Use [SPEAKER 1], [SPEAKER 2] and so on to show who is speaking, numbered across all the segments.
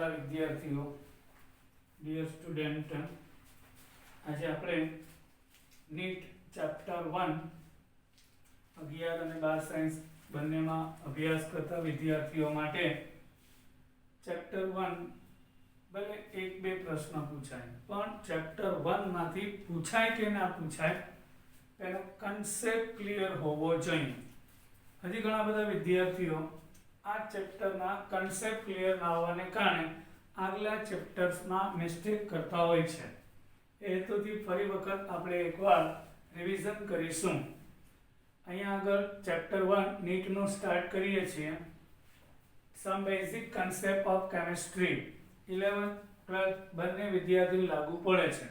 [SPEAKER 1] વાલા વિદ્યાર્થીઓ, dear student, આજે આપણે નીટ ચેપ્ટર 1 11 અને 12 સાયન્સ બંનેમાં અભ્યાસ કરતા વિદ્યાર્થીઓ માટે ચેપ્ટર 1 ભલે એક બે પ્રશ્ન પૂછાય, પણ ચેપ્ટર 1 માંથી પૂછાય કે ના પૂછાય એનો કન્સેપ્ટ ક્લિયર હોવો જોઈએ. હજી ઘણા બધા વિદ્યાર્થીઓ આ ચેપ્ટરના કન્સેપ્ટ ક્લિયર ના હોવાને કારણે આગલા ચેપ્ટર્સમાં મિસ્ટેક કરતા હોય છે. એ હેતુથી ફરી વખત આપણે એકવાર રિવિઝન કરીશું. અહીંયા આગળ ચેપ્ટર 1 નીટનું સ્ટાર્ટ કરીએ છીએ. Some basic concept of chemistry 11th 12th બંને વિદ્યાર્થીઓ લાગુ પડે છે.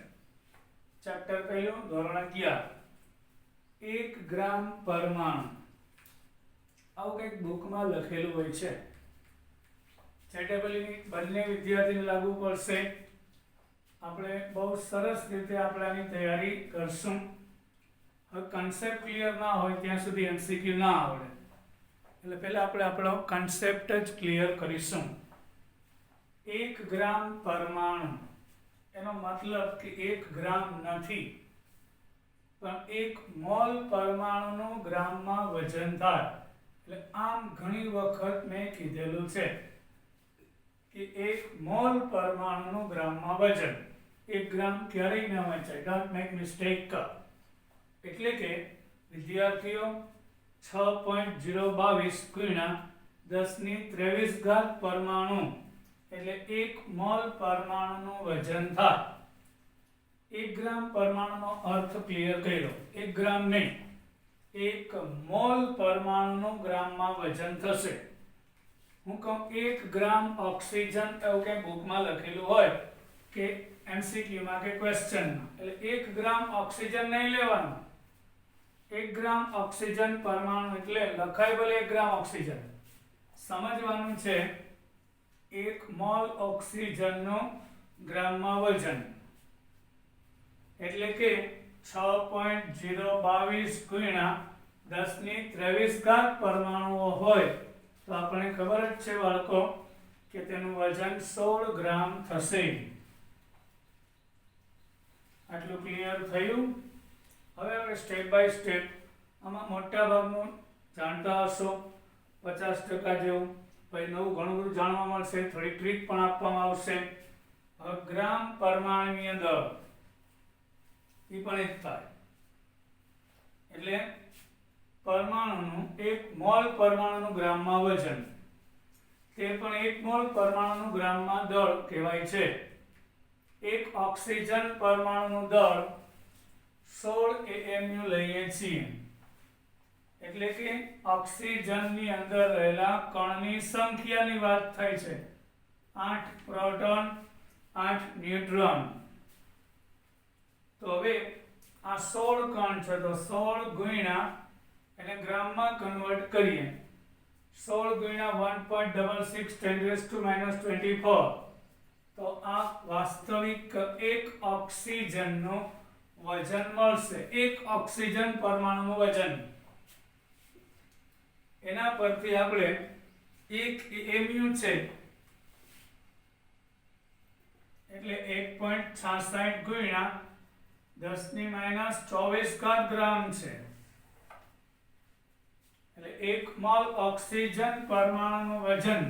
[SPEAKER 1] ચેપ્ટર પહેલું ધોરણ 11 1 ગ્રામ પરમાણુ. આવું કંઈક બુકમાં લખેલું હોય છે. ચેટેબલની બંને વિદ્યાર્થીને લાગુ પડશે. આપણે બહુ સરસ રીતે આપણાની તૈયારી કરશું. હવે કન્સેપ્ટ ક્લિયર ના હોય ત્યાં સુધી એમસીક્યુ ના આવડે, એટલે પહેલા આપણે આપણો કન્સેપ્ટ જ ક્લિયર કરીશું. 1 ગ્રામ પરમાણુ એનો મતલબ કે 1 ગ્રામ નથી, પણ 1 મોલ પરમાણુનું ગ્રામમાં વજન થાય. એટલે આમ ઘણી વખત મેં કીધેલું છે કે 1 મોલ પરમાણુનું ગ્રામમાં વજન. 1 ગ્રામ ક્યારેય ન વહેંચાય. Don't make mistake. એટલે કે વિદ્યાર્થીઓ 6.022 ગુણ્યા 10⁻23 પરમાણુ એટલે 1 મોલ પરમાણુનું વજન થાય. 1 ગ્રામ પરમાણુનો અર્થ ક્લિયર કર્યો. 1 ગ્રામ નહીં, 1 મોલ પરમાણુનું ગ્રામમાં વજન થશે. હું કહું 1 ગ્રામ ઓક્સિજન, એવું કે બુકમાં લખેલું હોય કે એમસીક્યુમાં કે ક્વેશ્ચનમાં, એટલે 1 ગ્રામ ઓક્સિજન નહીં લેવાનું. 1 ગ્રામ ઓક્સિજન પરમાણુ એટલે લખાય ભલે 1 ગ્રામ ઓક્સિજન, સમજવાનું છે 1 મોલ ઓક્સિજનનું ગ્રામમાં વજન. એટલે કે 6.022 ગુણ્યા 10⁻23 પરમાણુઓ હોય તો આપણને ખબર જ છે બાળકો કે તેનું વજન 16 ગ્રામ થશે. આટલું ક્લિયર થયું. હવે આપણે સ્ટેપ બાય સ્ટેપ આમાં મોટા ભાગનું જાણતા હશો 50% જેવું. પછી નવું ઘણું બધું જાણવા મળશે, થોડી ટ્રીક પણ આપવામાં આવશે. હવે ગ્રામ પરમાણુની અંદર એ પણ એક થાય. એટલે પરમાણુનું 1 મોલ પરમાણુનું ગ્રામમાં વજન, તે પણ 1 મોલ પરમાણુનું ગ્રામમાં દળ કહેવાય છે. 1 ઓક્સિજન પરમાણુનું દળ 16 AMU લઈએ છીએ. એટલે કે ઓક્સિજનની અંદર રહેલા કણની સંખ્યાની વાત થાય છે. 8 પ્રોટોન 8 ન્યુટ્રોન. તો હવે આ 16 કણ છે તો 16 ગુણ્યા એને ગ્રામમાં કન્વર્ટ કરીએ. 16 ગુણ્યા 1.66 10⁻⁻24 તો આ વાસ્તવિક 1 ઓક્સિજનનું વજન મળશે. 1 ઓક્સિજન પરમાણુનું વજન. એના પરથી આપણે 1 AMU છે એટલે 1.66 ગુણ્યા 10⁻24 ગ્રામ છે. એટલે 1 મોલ ઓક્સિજન પરમાણુનું વજન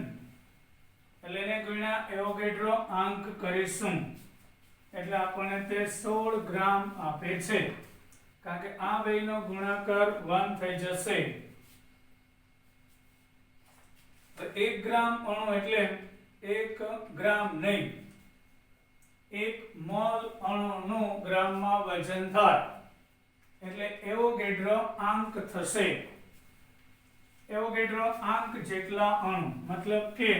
[SPEAKER 1] એટલે એને ગુણ્યા એવોગેડ્રો આંક કરીશું એટલે આપણને તે 16 ગ્રામ આપે છે. કારણ કે આ બેયનો ગુણાકાર 1 થઈ જશે. તો 1 ગ્રામ અણુ એટલે 1 ગ્રામ નહીં, 1 મોલ અણુનું ગ્રામમાં વજન થાય. એટલે એવોગેડ્રો આંક થશે. એવોગેડ્રો આંક જેટલા અણુ, મતલબ કે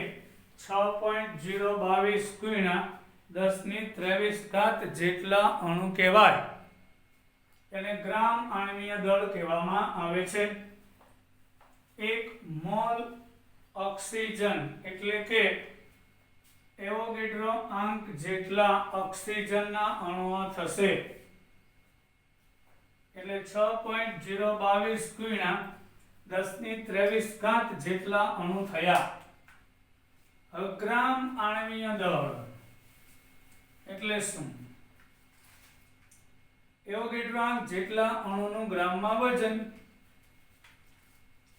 [SPEAKER 1] 6.022 ગુણ્યા 10⁻23 જેટલા અણુ કહેવાય. એને ગ્રામ આણ્વીય દળ કહેવામાં આવે છે. 1 મોલ ઓક્સિજન એટલે કે એવોગેડ્રો આંક જેટલા ઓક્સિજનના અણુઓ થશે. એટલે 6.022 ગુણ્યા 10⁻23 જેટલા અણુ થયા. હવે ગ્રામ આણવીય દળ એટલે શું? એવોગેડ્રો જેટલા અણુનું ગ્રામમાં વજન,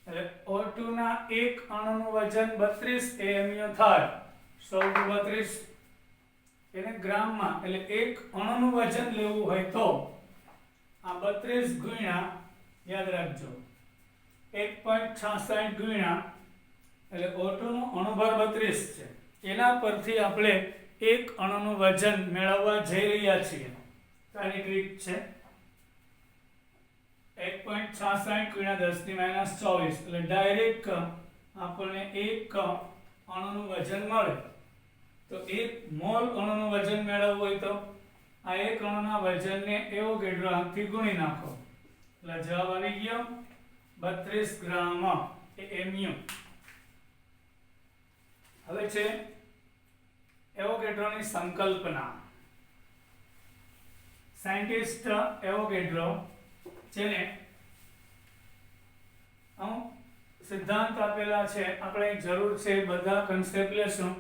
[SPEAKER 1] એટલે O2 ના એક અણુનું વજન 32 AMU થાય, 100 × 32 એને ગ્રામમાં, એટલે એક અણુનું વજન લેવું હોય તો આ 32 ગુણ્યા, યાદ રાખજો 1.66 ગુણ્યા, એટલે O2 નું અણુભાર 32 છે, એના પરથી આપણે એક અણુનું વજન મેળવવા જઈ રહ્યા છીએ. આની ટ્રીક છે 1.66 ગુણ્યા 10 - 24, એટલે ડાયરેક્ટ આપણને એક અણુનું વજન મળે. તો એક મોલ અણુનું વજન મેળવવું હોય તો આ એક અણુના વજનને એવોગેડ્રોથી ગુણી નાખો, એટલે જવાબ આવી ગયો 32 ગ્રામ AMU. હવે છે એવોગેડ્રોની સંકલ્પના. સાયન્ટિસ્ટ એવોગેડ્રો, જેને સિદ્ધાંત આપેલા છે, આપણે જરૂર છે બધા કન્સેપ્ટ લેશું.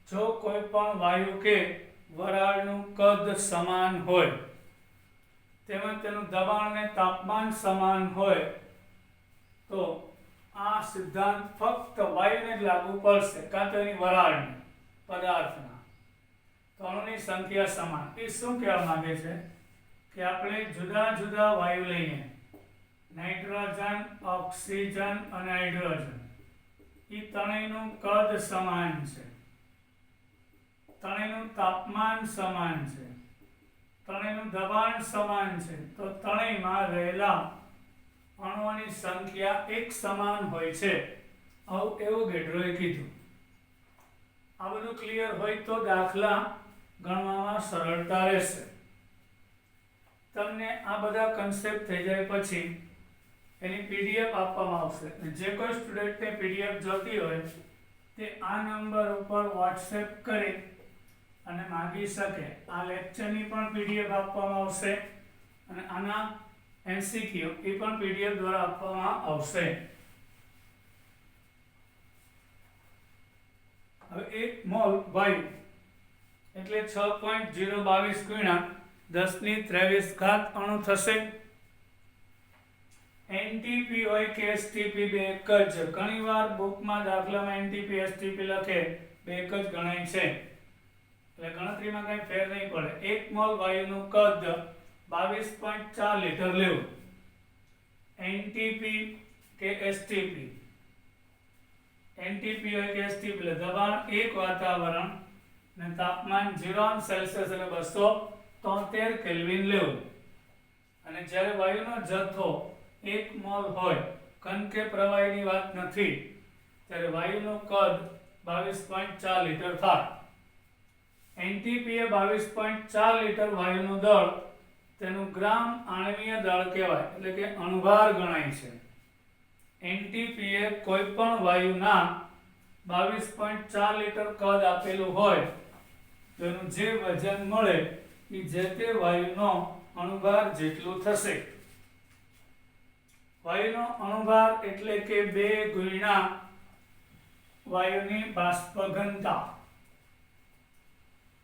[SPEAKER 1] જો કોઈ પણ વાયુ કે વરાળનું કદ સમાન હોય તેમજ તેનું દબાણ અને તાપમાન સમાન હોય તો આ સિદ્ધાંત ફક્ત વાયુને જ લાગુ પડશે, કાં તો એની વરાળને, પદાર્થના. તો અણુની સંખ્યા સમાન. એ શું કહેવા માંગે છે કે આપણે જુદા જુદા વાયુ લઈને, નાઇટ્રોજન, ઓક્સિજન અને હાઇડ્રોજન, એ ત્રણેયનું કદ સમાન છે, ત્રણેયનું તાપમાન સમાન છે, ત્રણેયનું દબાણ સમાન છે, તો ત્રણેયમાં રહેલા અણુઓની સંખ્યા એક સમાન હોય છે, આવું એવોગેડ્રોએ કીધું. આ બધું ક્લિયર હોય તો દાખલા ગણવામાં સરળતા રહેશે. તમને આ બધા કન્સેપ્ટ થઈ જાય પછી એની PDF આપવામાં આવશે. જે કોઈ સ્ટુડન્ટને PDF જોતી હોય તે આ નંબર ઉપર WhatsApp કરી અને માંગી શકે. આ લેક્ચરની પણ PDF આપવામાં આવશે અને આના MCQ એ પણ PDF દ્વારા આપવામાં આવશે. હવે 1 મોલ વાયુ એટલે 6.022 ગુણ્યા 10⁻23 અણુ થશે. NTP હોય કે STP બે એક જ. ઘણીવાર બુકમાં દાખલામાં NTP STP લખે બે એક જ ગણાય છે, એટલે ગણતરીમાં કંઈ ફેર નહીં પડે. 1 મોલ વાયુનું કદ 22.4 લીટર લેવું. NTP કે STP, NTP હોય કે STP એટલે દબાણ 1 વાતાવરણ ને તાપમાન 0 સેલ્સિયસ એટલે 273 કેલ્વિન લેવું. અને જ્યારે વાયુનો જથ્થો 1 મોલ હોય, ઘન કે પ્રવાહીની વાત નથી, ત્યારે વાયુનું કદ 22.4 લીટર થાય. NTP એ 22.4 લીટર વાયુનું દળ, તેનું ગ્રામ આણવીય દળ કહેવાય, એટલે કે અણુભાર ગણાય છે. NTP એ કોઈ પણ વાયુના 22.4 લીટર કદ આપેલું હોય, તેનું જે વજન મળે એ જે તે વાયુનો અણુભાર જેટલું થશે. વાયુનો અણુભાર એટલે કે 2 ગુણ્યા વાયુની બાષ્પ ઘનતા.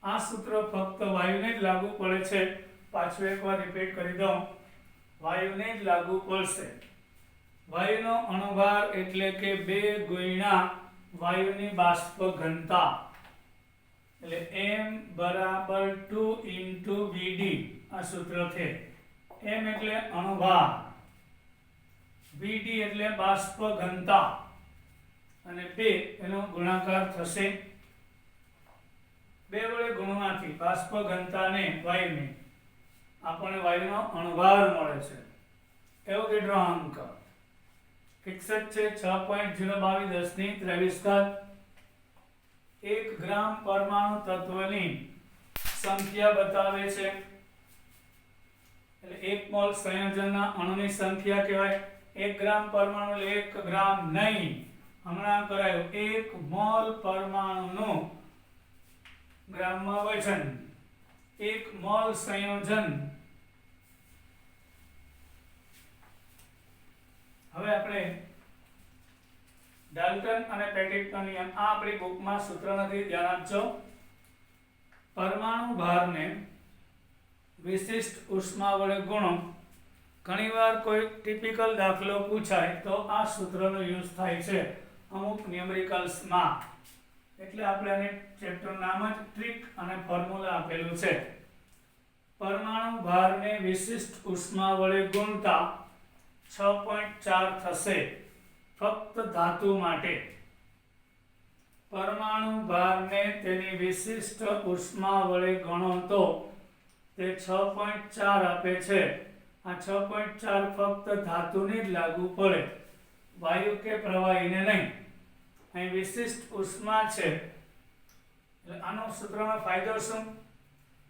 [SPEAKER 1] આ સૂત્ર ફક્ત વાયુને જ લાગુ પડે છે. પાછું એકવાર રિપીટ કરી દઉં, વાયુને જ લાગુ પડશે. વાયુનો અણુભાર એટલે કે 2 ગુણ્યા વાયુની બાષ્પ ઘનતા, એટલે m બરાબર 2 × Vd. આ સૂત્ર છે. m એટલે અણુભાર, Vd એટલે બાષ્પ ઘનતા, અને 2 એનો ગુણાકાર થશે. 2 વડે ગુણવાથી બાષ્પ ઘનતાને વાયુને આપણને વાયુનો અણુભાર મળે છે. એવોગેડ્રો અંક ફિક્સ જ છે 6.022 × 10⁻23. 1 ગ્રામ પરમાણુ તત્વની સંખ્યા બતાવે છે, એટલે 1 મોલ સંયોજનના અણુની સંખ્યા કહેવાય. 1 ગ્રામ પરમાણુ એટલે 1 ગ્રામ નહીં, હમણાં કરાયું. 1 મોલ પરમાણુનું ગ્રામમાં વજન. 1 મોલ સંયોજન. હવે આપણે ડાલ્ટન અને પેટિટનો નિયમ આ આપણી બુકમાં સૂત્ર નથી, ધ્યાન આપજો. પરમાણુ ભારને વિશિષ્ટ ઉષ્મા વડે ગુણો. ઘણીવાર કોઈ ટિપિકલ દાખલો પૂછાય તો આ સૂત્રનો યુઝ થાય છે અમુક ન્યુમેરિકલ્સમાં. એટલે આપણે આને ચેપ્ટર નામ જ ટ્રિક અને ફોર્મ્યુલા આપેલું છે. પરમાણુ ભારને વિશિષ્ટ ઉષ્મા વડે ગુણતા 6.4 થશે ફક્ત ધાતુ માટે. પરમાણુ ભારને તેની વિશિષ્ટ ઉષ્મા વડે ગણો તો તે 6.4 આપે છે. આ 6.4 ફક્ત ધાતુને જ લાગુ પડે, વાયુ કે પ્રવાહીને નહીં. અહીં વિશિષ્ટ ઉષ્મા છે એટલે આનો સૂત્રમાં ફાયદો શું?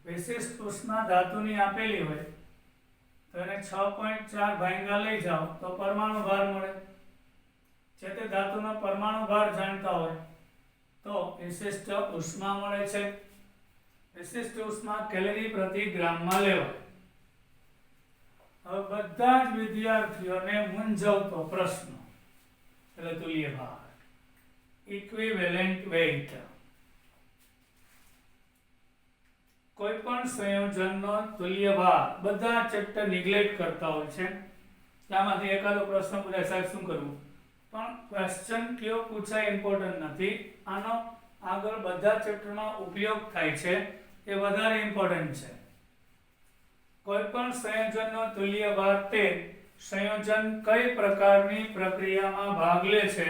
[SPEAKER 1] વિશિષ્ટ ઉષ્મા ધાતુની આપેલી હોય તો એને 6.4 ભાગ્યા લઈ જાઓ તો પરમાણુ ભાર મળે. જે તે ધાતુનો પરમાણુ ભાર જાણતા હોય તો વિશિષ્ટ ઉષ્મા મળે છે. વિશિષ્ટ ઉષ્મા કેલરી પ્રતિ ગ્રામમાં લેવાય. હવે બધા જ વિદ્યાર્થીઓને મૂંઝવતો પ્રશ્ન એટલે તુલ્ય ભાર, ઇક્વિવેલેન્ટ વેઇટ. કોઈ પણ સંયોજનનો તુલ્ય ભાર બધા ચેપ્ટર નિગ્લેક્ટ કરતા હોય છે. ત્યાંમાંથી એકાદો પ્રશ્ન પૂછાય, સાહેબ શું કરવું? પણ ક્વેશ્ચન કયો પૂછાય ઇમ્પોર્ટન્ટ નથી, આનો આગળ બધા ચેપ્ટરમાં ઉપયોગ થાય છે એ વધારે ઇમ્પોર્ટન્ટ છે. કોઈ પણ સંયોજનનો તુલ્ય ભાર તે સંયોજન કઈ પ્રકારની પ્રક્રિયામાં ભાગ લે છે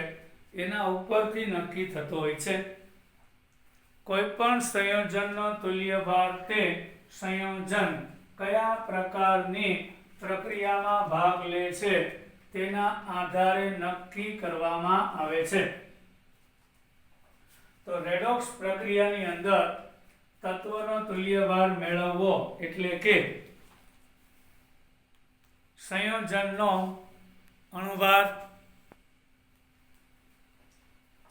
[SPEAKER 1] એના ઉપરથી નક્કી થતો હોય છે. કોઈ પણ સંયોજનનો તુલ્ય ભાર તે સંયોજન કયા પ્રકારની પ્રક્રિયામાં ભાગ લે છે તેના આધારે નક્કી કરવામાં આવે છે. તો રેડોક્સ પ્રક્રિયાની અંદર તત્વનો તુલ્ય ભાર મેળવવો એટલે કે સંયોજનનો અણુભાર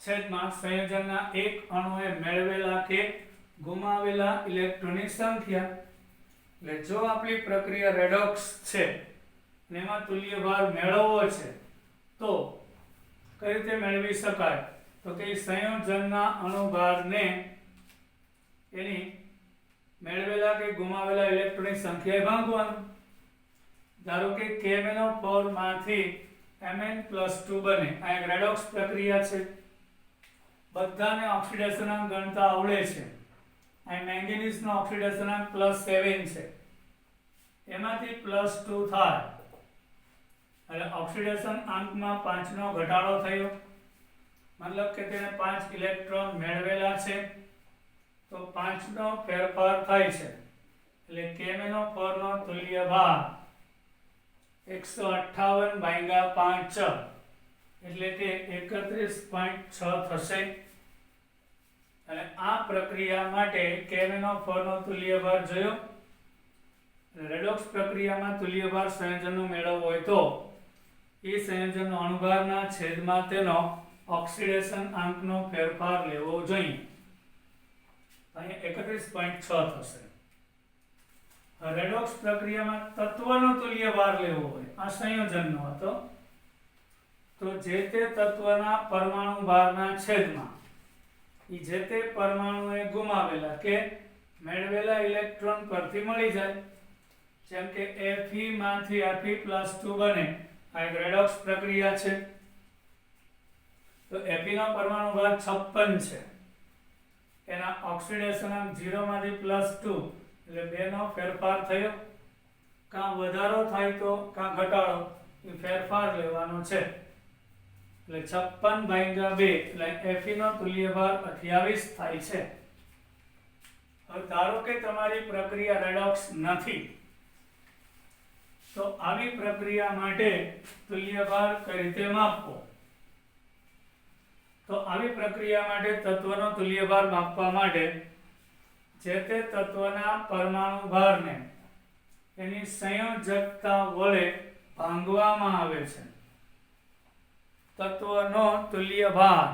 [SPEAKER 1] છેદમાં સંયોજનના એક અણુએ મેળવેલા કે ગુમાવેલા ઇલેક્ટ્રોનની સંખ્યા. એટલે જો આપણી પ્રક્રિયા રેડોક્સ છે અને એમાં તુલ્ય ભાર મેળવવો છે તો કઈ રીતે મેળવી શકાય? તો કે સંયોજનના અણુભારને એની મેળવેલા કે ગુમાવેલા ઇલેક્ટ્રોનની સંખ્યાએ ભાગવાનું. ધારો કે KMnO4 માંથી Mn+2 બને. આ એક રેડોક્સ પ્રક્રિયા છે. બધાને ઓક્સિડેશનાંક ગણતા આવડે છે. અહીં મેંગેનીઝનો ઓક્સિડેશનાંક +7 છે. એમાંથી +2 થાય એટલે ઓક્સિડેશન આંકમાં 5 નો ઘટાડો થયો. મતલબ કે તેને 5 ઇલેક્ટ્રોન મેળવેલા છે તો 5 નો ફેરફાર થાય છે. એટલે KMnO4 નો તુલ્ય ભાર 158/5 એટલે કે 31.6 થશે. અને આ પ્રક્રિયા માટે KMnO4 નો તુલ્ય ભાર જોયો. રેડોક્સ પ્રક્રિયામાં તુલ્ય ભાર સંયોજનનો મેળવવો હોય તો એ સંયોજનનો અણુભારના છેદમાં તેનો ઓક્સિડેશન આંકનો ફેરફાર લેવો જોઈએ. અહીં 31.6 થશે. રેડોક્સ પ્રક્રિયામાં તત્વનો તુલ્ય ભાર લેવો હોય, આ સંયોજનનો હતો, તો જે તે તત્વના પરમાણુ ભારના છેદમાં જે તે પરમાણુએ ગુમાવેલા કે મેળવેલા ઇલેક્ટ્રોન પરથી મળી જાય. જેમ કે Fe માંથી Fe+2 બને. આ એક રેડોક્સ પ્રક્રિયા છે. તો Fe નો પરમાણુ ભાર 56 છે. એના ઓક્સિડેશનાંક 0 માંથી +2 એટલે 2 નો ફેરફાર થયો. કાં વધારો થાય તો કાં ઘટાડો, એ ફેરફાર લેવાનો છે. એટલે 56/2 એટલે Fe નો તુલ્ય ભાર 28 થાય છે. હવે ધારો કે તમારી પ્રક્રિયા રેડોક્સ નથી તો આવી પ્રક્રિયા માટે તુલ્ય ભાર કઈ રીતે માપવો? તો આવી પ્રક્રિયા માટે તત્વનો તુલ્ય ભાર માપવા માટે જે તે તત્વના પરમાણુ ભારને એની સંયોજકતા વડે ભાંગવામાં આવે છે. તત્વનો તુલ્ય ભાર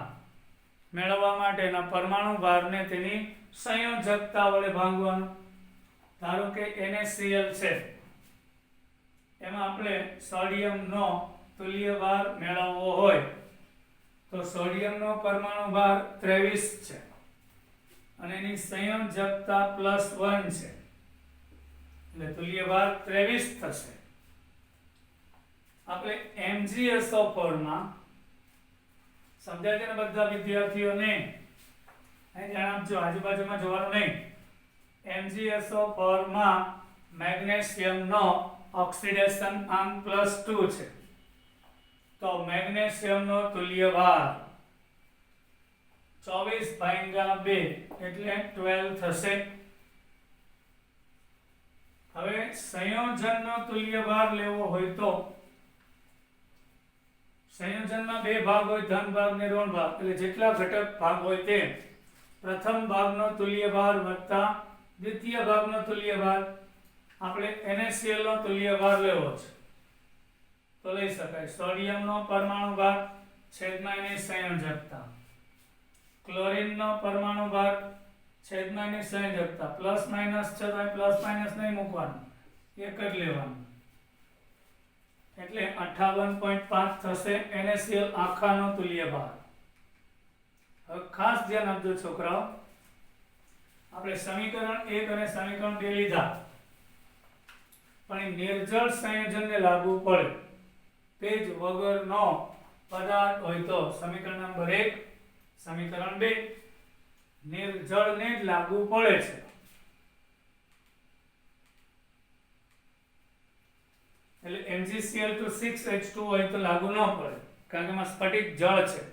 [SPEAKER 1] મેળવવા માટેના પરમાણુ ભારને તેની સંયોજકતા વડે ભાંગવાનો. ધારો કે NaCl છે, એમાં આપણે સોડિયમનો તુલ્ય ભાર મેળવવો હોય તો સોડિયમનો પરમાણુ ભાર 23 છે અને એની સંયોજકતા +1 છે, એટલે તુલ્ય ભાર 23 થશે. આપણે MgSO4 માં સમજાય છે ને બધા વિદ્યાર્થીઓને? અહીં જણાવજો, આજુબાજુમાં જોવાનું નહીં. MgSO4 માં મેગ્નેશિયમનો ઓક્સિડેશન અંક +2 છે, તો મેગ્નેશિયમનો તુલ્ય ભાર 24/2 એટલે 12 થશે. હવે સંયોજનનો તુલ્ય ભાર લેવો હોય તો સંયોજનમાં બે ભાગ હોય, ધન ભાગ ને ઋણ ભાગ, એટલે જેટલા ઘટક ભાગ હોય તે પ્રથમ ભાગનો તુલ્ય ભાર વત્તા દ્વિતીય ભાગનો તુલ્ય ભાર. આપણે NaCl નો તુલ્ય ભાર લેવો છે તો લઈ શકાય. સોડિયમનો પરમાણુ ભાર છેદમાં એની સંયોજકતા, ક્લોરીનનો પરમાણુ ભાર છેદમાં એની સંયોજકતા, પ્લસ માઇનસ છે તો પ્લસ માઇનસ નહીં મૂકવાનું, એક જ લેવાનું, એટલે 58.5 થશે NaCl આખાનો તુલ્ય ભાર. હવે ખાસ ધ્યાન આપજો છોકરાઓ, આપણે સમીકરણ 1 અને સમીકરણ 2 લીધા, પણ એ નિર્જળ સંયોજનને લાગુ પડે. ભેજ વગરનો પદાર્થ હોય તો સમીકરણ નંબર 1, સમીકરણ 2 નિર્જળને જ લાગુ પડે છે. એટલે MgCl6H2 હોય તો લાગુ ન પડે, કારણ કે એમાં સ્ફટિક જળ છે,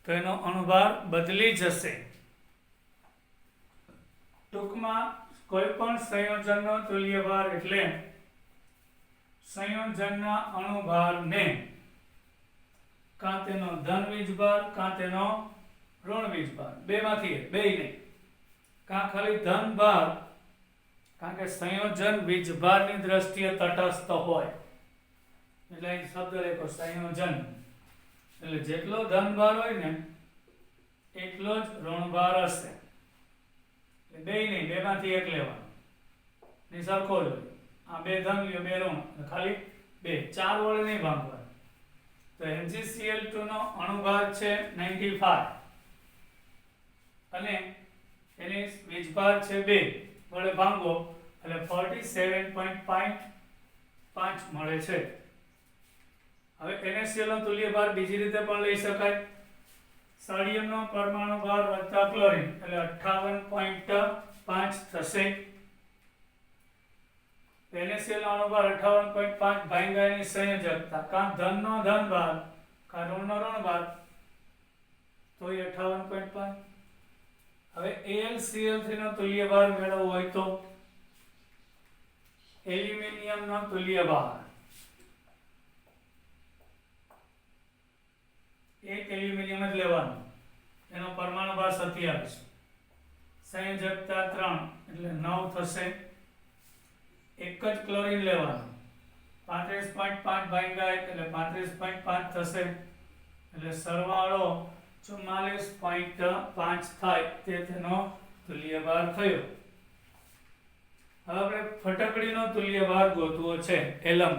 [SPEAKER 1] તો એનો અણુભાર બદલી જશે. ટૂંકમાં કોઈ પણ સંયોજનનો તુલ્ય ભાર એટલે સંયોજનના અણુભારને કાં તેનો ધન વીજભાર કાં તેનો ઋણ વીજભાર, બેમાંથી એક, બેય નહીં, કાં ખાલી ધન ભાર, કારણ કે સંયોજન વીજભારની દ્રષ્ટિએ તટસ્થ હોય, એટલે અહીં શબ્દ લખો સંયોજન, એટલે જેટલો ધન ભાર હોય ને એટલો જ ઋણ ભાર હશે. બેય નહીં, બેમાંથી એક લેવાનું, ની સરખો જ હોય. આ બે ધન લ્યો, બે ઋણ, ખાલી બે, 4 વડે નહીં ભાંગવાનું. તો MgCl2 નો અણુભાર છે 95 અને એની વીજભાર છે 2, વડે ભાંગો એટલે 47.5 મળે છે. હવે NaCl નો તુલ્ય ભાર બીજી રીતે પણ લઈ શકાય. સોડિયમનો પરમાણુ ભાર વત્તા ક્લોરીન એટલે 58.5 થશે. NaCl નો અણુભાર 58.5 ભાગ્યા એની સંયોજકતા, કાં ધનનો ધન ભાર કાં ઋણનો ઋણ ભાર, તો 58.5. હવે AlCl3 નો તુલ્ય ભાર મેળવવો હોય તો એલ્યુમિનિયમનો તુલ્ય ભાર, એક એલ્યુમિનિયમ જ લેવાનું, એનો પરમાણુ ભાર 27, સંયોજકતા 3 એટલે 9 થશે. એક જ ક્લોરીન લેવાનું, 35.5 ભાગ્યા 1 એટલે 35.5 થશે, એટલે સરવાળો 44.5 થાય, તે તેનો તુલ્ય ભાર થયો. હવે આપણે ફટકડીનો તુલ્ય ભાર ગોતવો છે. એલમ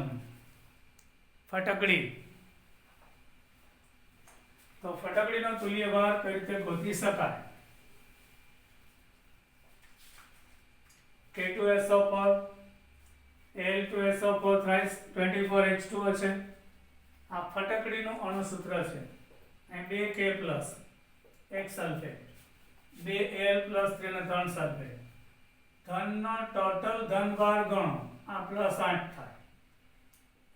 [SPEAKER 1] ફટકડી, તો ફટકડીનો તુલ્ય ભાર કઈ રીતે ગોતી શકાય? K2SO4 Al2SO4 thrice 24H2O છે. આ ફટકડીનું અણુસૂત્ર છે. અહીં 2K plus 1 sulphate, 2Al plus 3 અને 3 સલ્ફેટ. ધનનો ટોટલ ધનભાર ગણો, આ +8 થાય.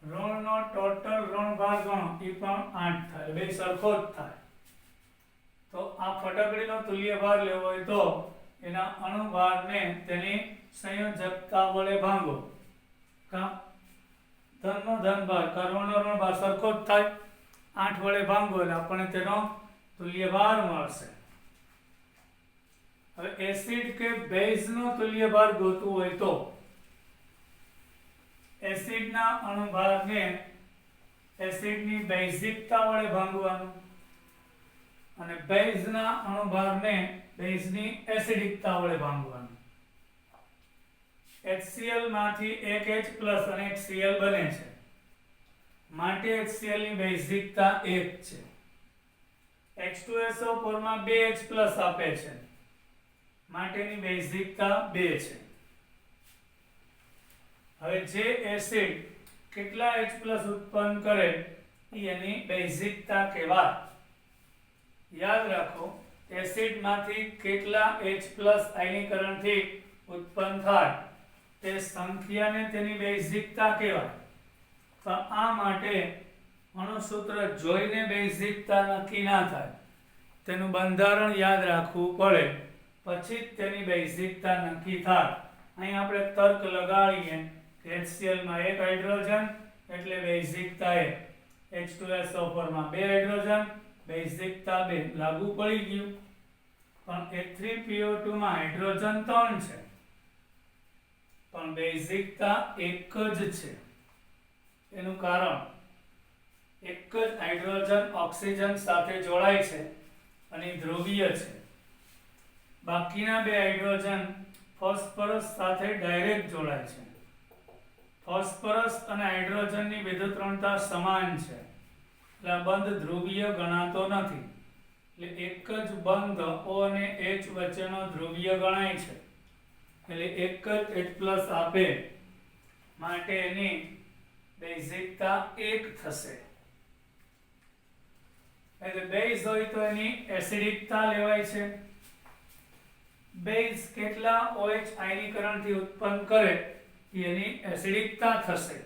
[SPEAKER 1] ઋણનો ટોટલ ઋણભાર ગણો, એ પણ 8 થાય, બે સરખો જ થાય. તો આ ફટકડીનો તુલ્ય ભાર લેવો હોય તો એના અણુભારને તેની સંયોજકતા વડે ભાંગો, કાં ધનનો ધનભાર કાં ઋણનો ઋણભાર સરખો જ થાય, 8 વડે ભાંગો એટલે આપણને તેનો તુલ્ય ભાર મળશે. હવે એસિડ કે બેઝનો તુલ્ય ભાર ગોતવું હોય તો એસિડના અણુભારને એસિડની બેઝિકતા વડે ભાંગવાનું અને બેઝના અણુભારને બેઝની એસિડિકતા વડે ભાંગવાનું. HCl માંથી એક H પ્લસ અને એક Cl બને છે, માટે HCl ની બેઝિકતા 1 છે. H2SO4 માં 2H+ આપે છે માટેની બેઝિકતા 2 છે. હવે જે એસિડ કેટલા H+ ઉત્પન્ન કરે એની બેઝિકતા કહેવાય. યાદ રાખો એસિડ માંથી કેટલા H+ આયનીકરણથી ઉત્પન્ન થાય તે સંખ્યાને તેની બેઝિકતા કહેવાય. તો આ માટે અણુસૂત્ર જોઈને બેઝિકતા નક્કી ના થાય, તેનું બંધારણ યાદ રાખવું પડે પછી જ તેની બેઝિકતા નક્કી થાય. અહીં આપણે તર્ક લગાડીએ કે HCl માં 1 હાઇડ્રોજન એટલે બેઝિકતા 1, H2SO4 માં 2 હાઇડ્રોજન બેઝિકતા 2 લાગુ પડી ગયું. પણ H3PO2 માં હાઇડ્રોજન 3 છે પણ બેઝિકતા 1 જ છે. એનું કારણ એક જ હાઇડ્રોજન ઓક્સિજન સાથે જોડાય છે અને ધ્રુવીય છે. બાકીના 2 હાઇડ્રોજન ફોસ્ફરસ સાથે ડાયરેક્ટ જોડાય છે. ફોસ્ફરસ અને હાઇડ્રોજનની વિદ્યુતઋણતા સમાન છે એટલે આ બંધ ધ્રુવીય ગણાતો નથી. એટલે એક જ બંધ O અને H વચ્ચેનો ધ્રુવીય ગણાય છે એટલે એક જ H+ આપે માટે એની બેઝિકતા 1 થશે. એટલે બેઝ હોય તો એની એસિડિકતા લેવાય છે. બેઝ કેટલા OH આયનીકરણથી ઉત્પન્ન કરે એની એસિડિકતા થશે.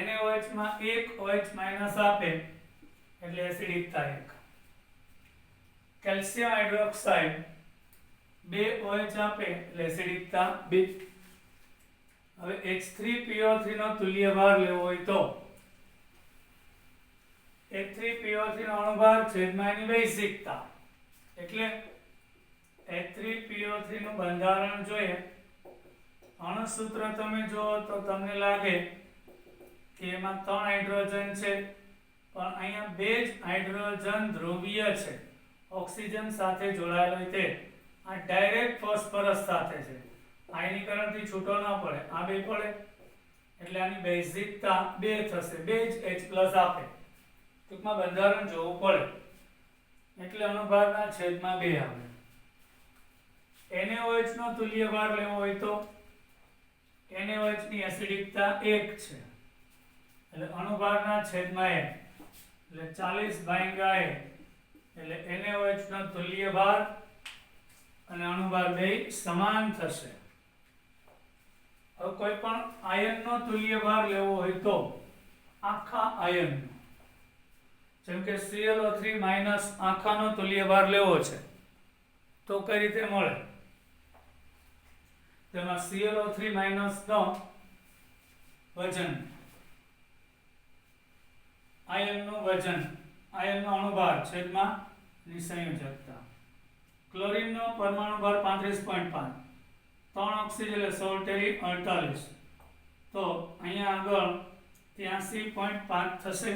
[SPEAKER 1] NaOH માં 1 OH- આપે એટલે એસિડિકતા 1. કેલ્શિયમ હાઇડ્રોક્સાઇડ 2 OH આપે એટલે એસિડિકતા 2. હવે H3PO3 નો તુલ્યભાર લેવો હોય તો H3PO3 નો અણુભાર છેદમાં એની બેઝિકતા એટલે H3PO3 નું બંધારણ જોઈએ. અણુસૂત્ર તમે જુઓ તો તમને લાગે કે એમાં 3 હાઇડ્રોજન છે પણ અહીંયા 2 જ હાઇડ્રોજન ધ્રુવીય છે, ઓક્સિજન સાથે જોડાયેલો હોય તે. આ ડાયરેક્ટ ફોસ્ફરસ સાથે છે, આયનીકરણથી છૂટો ન પડે, આ 2 પડે એટલે આની બેઝિકતા 2 થશે. 2 જ H+ આપે. ટૂંકમાં બંધારણ જોવું પડે એટલે અણુભારના છેદમાં 2 આવે. NaOH નો તુલ્યભાર લેવો હોય તો NaOH ની એસિડિકતા 1 છે એટલે અણુભારના છેદમાં 1 એટલે 40/1 એટલે NaOH નો તુલ્યભાર અને અણુભાર બે સમાન થશે. હવે કોઈ પણ આયનનો તુલ્યભાર લેવો હોય તો આખા આયનનો, જેમ કે ClO3- આખાનો તુલ્યભાર લેવો છે તો કઈ રીતે મળે? તેમાં ClO3- નો વજન, આયનનું વજન, આયનનો અણુભાર છેદમાં ની સંયોજકતા. ક્લોરીનનો પરમાણુ ભાર 35.5, 3 ઓક્સિજન એટલે 16 તેરી 48 તો અહીંયા આગળ 83.5 થશે.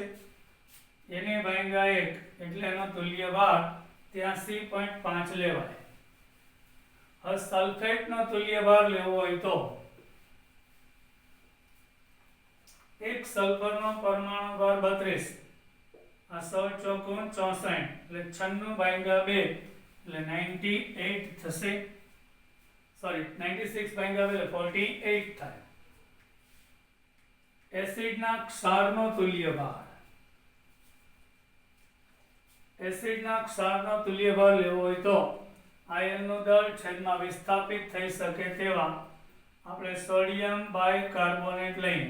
[SPEAKER 1] Na/1 એટલે એનો તુલ્યભાર 83.5 લેવાય. હવે સલ્ફેટનો તુલ્યભાર લેવો હોય તો એક સલ્ફરનો પરમાણુ ભાર 32, આ 16 ચોકું 64 એટલે 96/2 એટલે 98 થશે. સોરી 96/2 એટલે 48 થાય. એસિડના ક્ષારનો તુલ્યભાર, એસિડના ક્ષારનો તુલ્યભાર લેવો હોય તો આયનનું દળ છેદમાં વિસ્થાપિત થઈ શકે તેવા આપણે સોડિયમ બાયકાર્બોનેટ લઈએ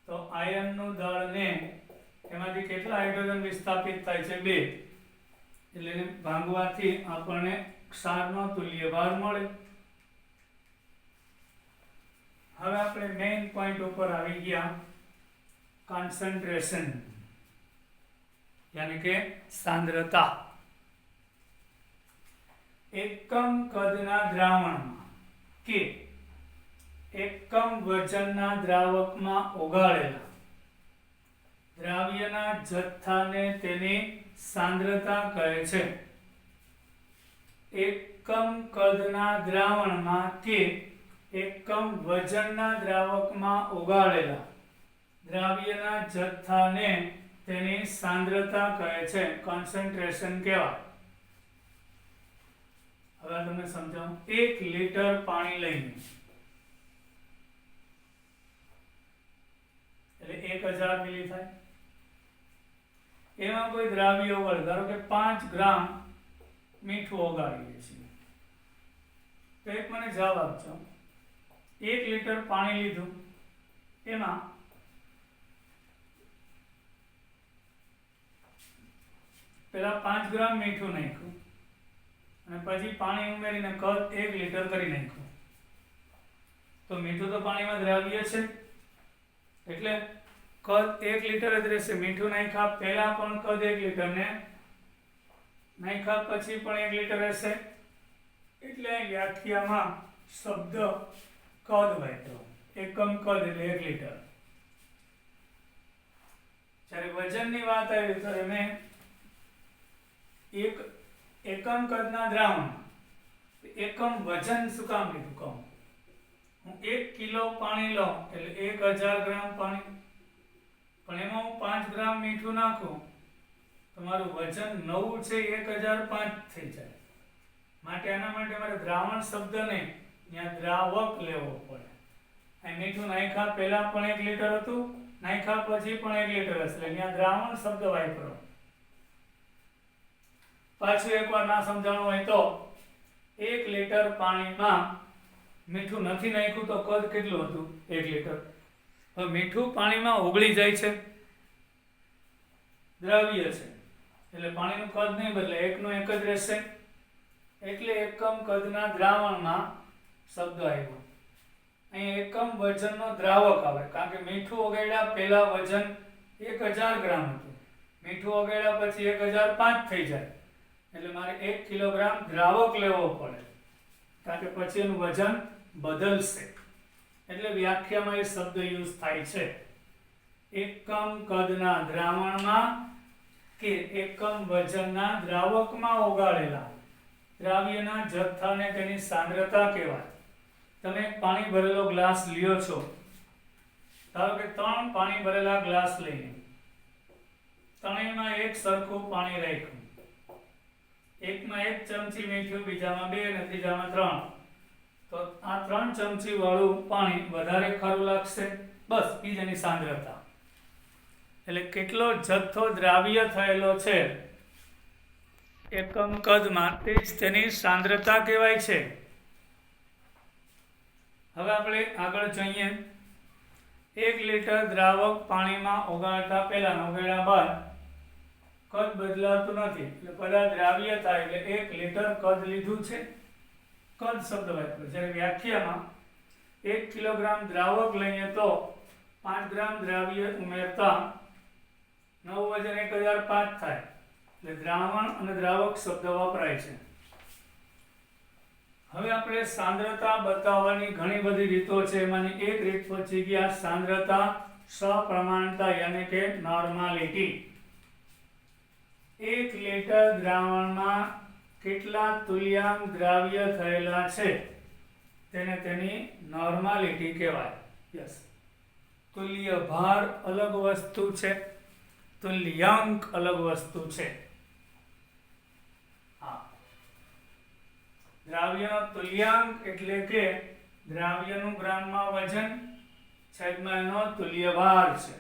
[SPEAKER 1] તો આયનનું દળને એમાંથી કેટલા હાઇડ્રોજન વિસ્થાપિત થાય છે? 2 એટલે એને ભાંગવાથી આપણને ક્ષારનો તુલ્યભાર મળે. હવે આપણે મેઇન પોઈન્ટ ઉપર આવી ગયા, કોન્સન્ટ્રેશન યાની કે સાંદ્રતા. એકમ કદના દ્રાવણમાં કે એકમ વજનના દ્રાવકમાં ઓગાળેલા દ્રાવ્યના જથ્થાને તેની સાંદ્રતા કહે છે. એકમ કદના દ્રાવણમાં કે એકમ વજનના દ્રાવકમાં ઓગાળેલા દ્રાવ્યના જથ્થાને તેની સાંદ્રતા કહે છે, કોન્સન્ટ્રેશન કહેવાય. હવે તમને સમજાવું. 1 લિટર પાણી લઈને એટલે 1000 મિલી થાય. એમાં કોઈ દ્રાવ્ય ઓગાળે, ધારો કે 5 ગ્રામ મીઠું ઓગાળીએ છીએ, તો એક મને જવાબ આપજો. 1 લિટર પાણી લીધું, એમાં પેલા 5 ગ્રામ મીઠું નાખ્યું અને પછી પાણી ઉમેરીને કદ 1 લિટર કરી નાખ્યું. તો મીઠું તો પાણીમાં દ્રાવ્ય છે એટલે કદ 1 લિટર જ રહેશે. મીઠું નાખ્યા પહેલા પણ કદ 1 લિટર ને નાખ્યા પછી પણ 1 લિટર રહેશે. એટલે વ્યાખ્યામાં શબ્દ કદ વાપર્યો. એકમ કદ એટલે 1 લિટર. જ્યારે વજનની વાત આવી ત્યારે મેં એકમ કદના દ્રાવણ એકમ વજન શું કામ લીધું કહું. હું 1 કિલો પાણી લઉં એટલે 1000 ગ્રામ પાણી, પણ એમાં હું 5 ગ્રામ મીઠું નાખું તો મારું વજન નવું છે 1005 થઈ જાય. માટે આના માટે મારે દ્રાવણ શબ્દ નહીં, ત્યાં દ્રાવક લેવો પડે. અહીં મીઠું નાખ્યા પહેલા પણ 1 લિટર હતું, નાખ્યા પછી પણ 1 લિટર હશે, એટલે ત્યાં દ્રાવણ શબ્દ વાપરો. પાછું એકવાર ના સમજાણું હોય તો 1 લિટર પાણીમાં મીઠું નથી નાખ્યું તો કદ કેટલું હતું? 1 લિટર. હવે મીઠું પાણીમાં ઓગળી જાય છે, દ્રવ્ય છે, એટલે પાણીનું કદ નહીં બદલે, એકનું એક જ રહેશે. એટલે એકમ કદના દ્રાવણમાં શબ્દ આવ્યો. અહીં એકમ વજનનો દ્રાવક આવે, કારણ કે મીઠું ઓગાળ્યા પહેલા વજન 1000 ગ્રામ હતું, મીઠું ઓગાળ્યા પછી 1005 થઈ જાય, એટલે મારે 1 કિલોગ્રામ દ્રાવક લેવો પડે, કારણ કે પછી એનું વજન બદલશે. એટલે વ્યાખ્યામાં એ શબ્દ યુઝ થાય છે. એકમ કદના દ્રાવણમાં કે એકમ વજનના દ્રાવકમાં ઓગાળેલા દ્રાવ્યના જથ્થાને તેની સાંદ્રતા કહેવાય. તમે પાણી ભરેલો ગ્લાસ લ્યો છો, ધારો કે 3 પાણી ભરેલા ગ્લાસ લઈને ત્રણેયમાં એક સરખું પાણી રાખ્યું, એકમાં 1 ચમચી મીઠું, બીજામાં 2 અને ત્રીજામાં 3, તો આ 3 ચમચી વાળું પાણી વધારે ખારું લાગશે. બસ એ જ એની સાંદ્રતા. એટલે કેટલો જથ્થો દ્રાવ્ય થયેલો છે એકમ કદમાં, તે જ તેની સાંદ્રતા કહેવાય છે. હવે આપણે આગળ જોઈએ. 1 લિટર દ્રાવક પાણીમાં ઓગાળતા પહેલા ઓગાળ્યા બાદ કદ બદલાતું નથી, એટલે બધા દ્રાવ્ય થાય એટલે 1 લિટર કદ લીધું છે, કદ શબ્દ વાપર્યો. જ્યારે વ્યાખ્યામાં 1 કિલોગ્રામ દ્રાવક લઈએ તો 5 ગ્રામ દ્રાવ્ય ઉમેરતા નવું વજન 1005 થાય, એટલે દ્રાવણ અને દ્રાવક શબ્દ વપરાય છે. હવે આપણે સાંદ્રતા બતાવવાની ઘણી બધી રીતો છે, એમાંની એક રીત પછી ગયા સાંદ્રતા સપ્રમાણતા યાની કે નોર્માલિટી. 1 લિટર દ્રાવણમાં કેટલા તુલ્યાંક દ્રાવ્ય થયેલા છે તેને તેની નોર્માલિટી કહેવાય. યસ, તુલ્ય ભાર અલગ વસ્તુ છે, તુલ્યાંક અલગ વસ્તુ છે. દ્રાવ્યનો તુલ્યાંક એટલે કે દ્રાવ્યનું ગ્રામમાં વજન છેદમાં એનો તુલ્ય ભાર છે.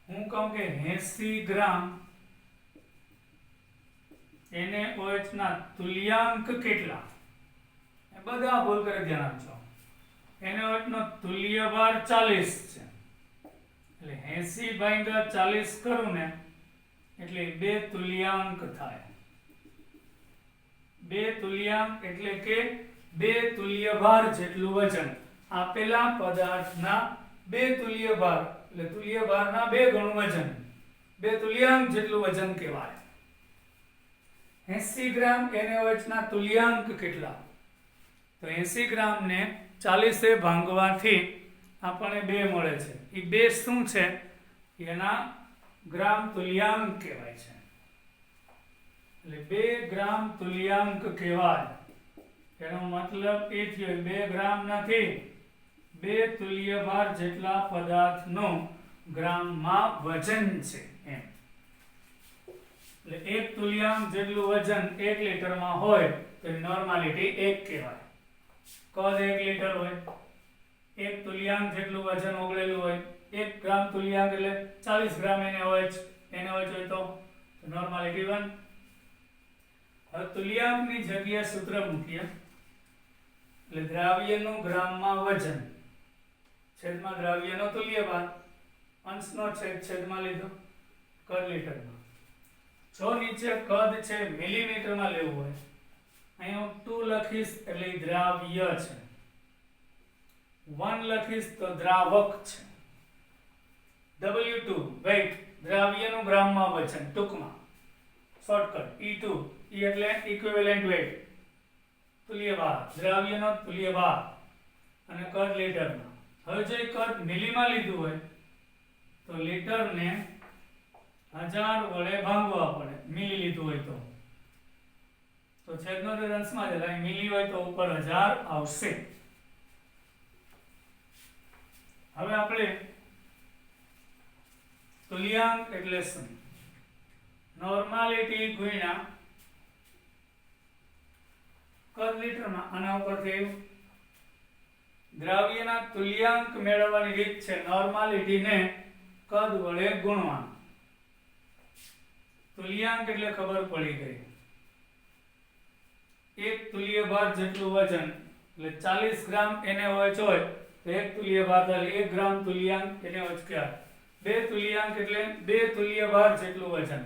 [SPEAKER 1] હું કહું કે 80 ગ્રામ NaOH ના તુલ્યાંક કેટલા? બધા ભૂલ કરે ધ્યાન આપજો. NaOH નો તુલ્ય ભાર 40 છે, એટલે 80/40 કરું ને એટલે 2 તુલ્યાંક થાય. 2 તુલ્યાંક એટલે કે 2 તુલ્ય ભાર જેટલું વજન. આપેલા પદાર્થના 2 તુલ્ય ભાર એટલે તુલ્ય ભારના 2 ગણું વજન, 2 તુલ્યાંક જેટલું વજન કહેવાય. 80 ગ્રામ NaOH ના તુલ્યાંક કેટલા? તો 80 ગ્રામ ને 40 એ ભાંગવાથી આપણને 2 મળે છે. એ 2 શું છે? એના ગ્રામ તુલ્યાંક કહેવાય છે. એટલે 2 ગ્રામ તુલ્યાંક કહેવાય. એનો મતલબ એ થયો 2 ગ્રામ નથી, 2 તુલ્ય ભાર જેટલા પદાર્થનો ગ્રામમાં વજન છે એમ. એટલે 1 તુલ્યાંક જેટલું વજન 1 લીટરમાં હોય તો નોર્માલિટી 1 કહેવાય. કદ 1 લીટર હોય, 1 તુલ્યાંક જેટલું વજન ઓગળેલું હોય, 1 ગ્રામ તુલ્યાંક એટલે 40 ગ્રામ NaOH હોય તો નોર્માલિટી 1. હવે તુલ્યાંકની જગ્યાએ સૂત્ર મૂકીએ એટલે દ્રાવ્યનું ગ્રામમાં વજન છેદમાં દ્રાવ્યનો તુલ્યભાર અંશનો છેદ છેદમાં લીધો કદ લીટરમાં. જો નીચે કદ છે મિલીમીટરમાં લેવું હોય અહીં હું 2 લખીશ એટલે દ્રાવ્ય છે, 1 લખીશ તો દ્રાવક છે. W2 વેઇટ દ્રાવ્યનું ગ્રામમાં વજન ટૂંકમાં શોર્ટકટ E2 E એટલે ઇક્વિવેલન્ટ વેઇટ તુલ્યભાર દ્રાવ્યનો તુલ્યભાર અને કદ લીટરમાં. હવે જો કદ મિલીમાં લીધું હોય તો લીટરને 1000 વડે ભાંગવા પડે. મિલી લીધું હોય તો છેદનો તે અંશમાં જ એટલે મિલી હોય તો ઉપર 1000 આવશે. હવે આપણે તુલ્યાંક એટલે શું? નોર્માલિટી ગુણ્યા કદ લીટરમાં. આના ઉપરથી દ્રાવ્યના તુલ્યાંક મેળવવાની રીત છે નોર્માલિટીને કદ વડે ગુણવાનું. તુલ્યાંક એટલે ખબર પડી ગઈ. 1 તુલ્યભાર જેટલું વજન એટલે 40 ગ્રામ NaOH હોય તો 1 તુલ્યભાર એટલે 1 ગ્રામ તુલ્યાંક NaOH કહેવાય. 2 તુલ્યાંક એટલે 2 તુલ્યભાર જેટલું વજન.